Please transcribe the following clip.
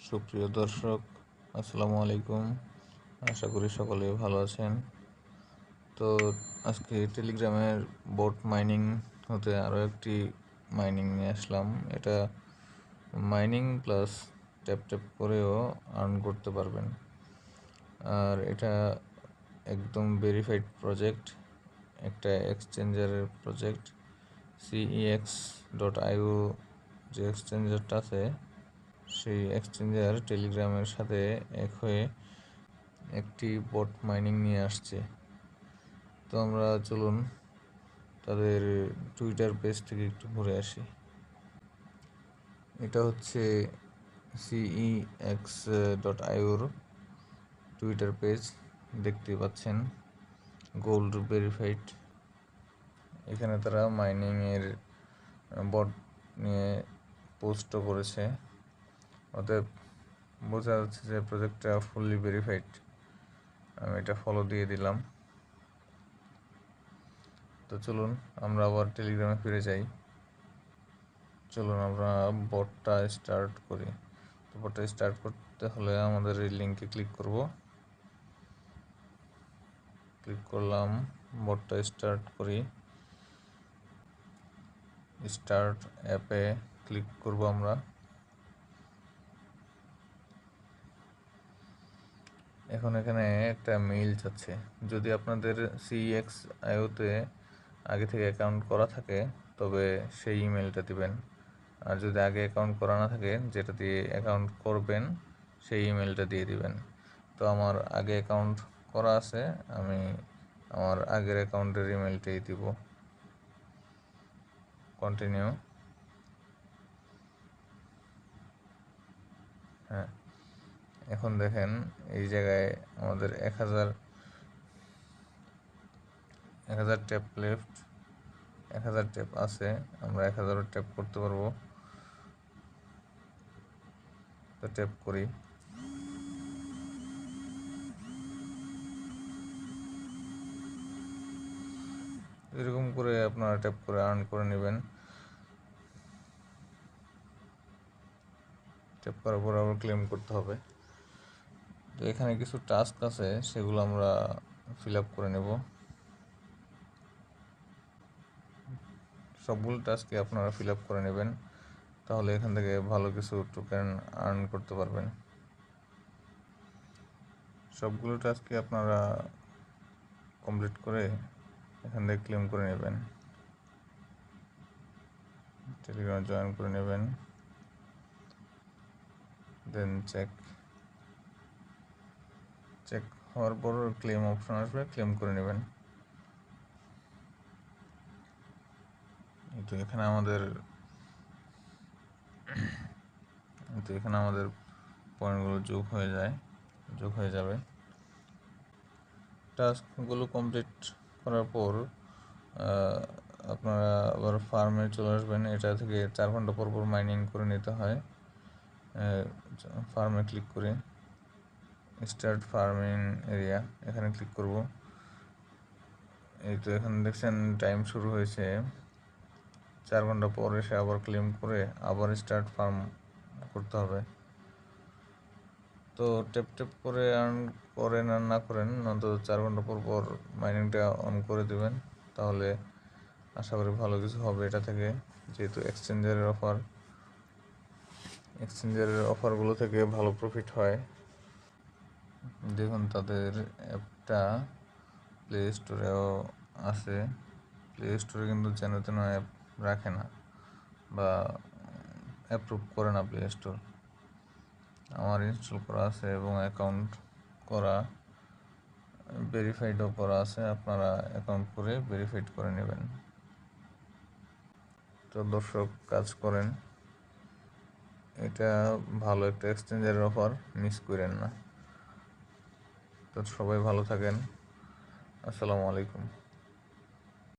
সুপ্রিয় দর্শক, আসসালামু আলাইকুম। আশা করি সকলে ভালো আছেন। তো আজকে টেলিগ্রামের বট মাইনিং হতে আরও একটি মাইনিং নিয়ে আসলাম। এটা মাইনিং প্লাস ট্যাপ ট্যাপ করেও আর্ন করতে পারবেন। আর এটা একদম ভেরিফাইড প্রজেক্ট, একটা এক্সচেঞ্জারের প্রজেক্ট। CEX.io যে এক্সচেঞ্জারটা আছে, সেই এক্সচেঞ্জার টেলিগ্রামের সাথে এক হয়ে একটি বট মাইনিং নিয়ে আসছে। তো আমরা চলুন তাদের টুইটার পেজ থেকে একটু ঘুরে আসি। এটা হচ্ছে CEX.ioর টুইটার পেজ, দেখতে পাচ্ছেন, গোল্ড ভেরিফাইড। এখানে তারা মাইনিংয়ের বট নিয়ে পোস্টও করেছে, অতএব বোঝা যাচ্ছে যে প্রজেক্টটা ফুললি ভেরিফাইড। আমি এটা ফলো দিয়ে দিলাম। তো চলুন আমরা আবার টেলিগ্রামে ফিরে যাই। চলুন আমরা বটটা স্টার্ট করি। তো বটটা স্টার্ট করতে হলে আমাদের এই লিঙ্কে ক্লিক করব। ক্লিক করলাম, বটটা স্টার্ট করি। স্টার্ট অ্যাপে ক্লিক করব আমরা। এখন এখানে একটা মেইল চাচ্ছে। যদি আপনাদের CEX.io-তে আগে থেকে অ্যাকাউন্ট করা থাকে তবে সেই ইমেলটা দিবেন, আর যদি আগে অ্যাকাউন্ট করা না থাকে, যেটা দিয়ে অ্যাকাউন্ট করবেন সেই ইমেলটা দিয়ে দিবেন। তো আমার আগে অ্যাকাউন্ট করা আছে, আমি আমার আগের অ্যাকাউন্টের ইমেলটাই দিব। কন্টিনিউ। হ্যাঁ, এখন দেখেন এই জায়গায় আমাদের 1000 ট্যাপ লেফট, 1000 ট্যাপ আছে। আমরা 1000 ট্যাপ করতে পারবো। তো ট্যাপ করি। এরকম করে আপনারা ট্যাপ করে আর্ন করে নেবেন। ট্যাপ করার পর আবার ক্লেম করতে হবে। তো এখানে কিছু টাস্ক আছে, সেগুলো আমরা ফিল আপ করে নেব। সবগুলো টাস্কই আপনারা ফিল আপ করে নেবেন, তাহলে এখান থেকে ভালো কিছু টোকেন আর্ন করতে পারবেন। সবগুলো টাস্কই আপনারা কমপ্লিট করে এখান থেকে ক্লেম করে নেবেন, টেলিগ্রাম জয়েন করে নেবেন। দেন চেক হওয়ার পর ক্লেম অপশন আসবে, ক্লেম করে নেবেন। তো এখানে আমাদের পয়েন্টগুলো যোগ হয়ে যাবে। টাস্কগুলো কমপ্লিট করার পর আপনারা আবার ফার্মে চলে আসবেন। এটা থেকে 4 ঘন্টা পর পর মাইনিং করে নিতে হয়। ফার্মে ক্লিক করে স্টার্ট ফার্মিং এরিয়া, এখানে ক্লিক করব। এই তো এখানে দেখছেন টাইম শুরু হয়েছে। 4 ঘন্টা পর এসে আবার ক্লেম করে আবার স্টার্ট ফার্ম করতে হবে। তো ট্যাপ ট্যাপ করে আর্ন করেন আর না করেন, অন্তত 4 ঘন্টা পর পর মাইনিংটা অন করে দেবেন, তাহলে আশা করি ভালো কিছু হবে এটা থেকে। যেহেতু এক্সচেঞ্জারের অফারগুলো থেকে ভালো প্রফিট হয়। দেখুন তাদের অ্যাপটা প্লে স্টোরেও আছে। প্লে স্টোরে কিন্তু যেন তেন অ্যাপ রাখে না বা অ্যাপ্রুভ করে না প্লে স্টোর। আমার ইনস্টল করা আছে এবং অ্যাকাউন্ট করা, ভেরিফাইডও করা আছে। আপনারা অ্যাকাউন্ট করে ভেরিফাইড করে নেবেন। তো দর্শক, কাজ করেন, এটা ভালো একটা এক্সচেঞ্জের অফার, মিস করেন না। তো সবাই ভালো থাকেন। আসসালামু আলাইকুম।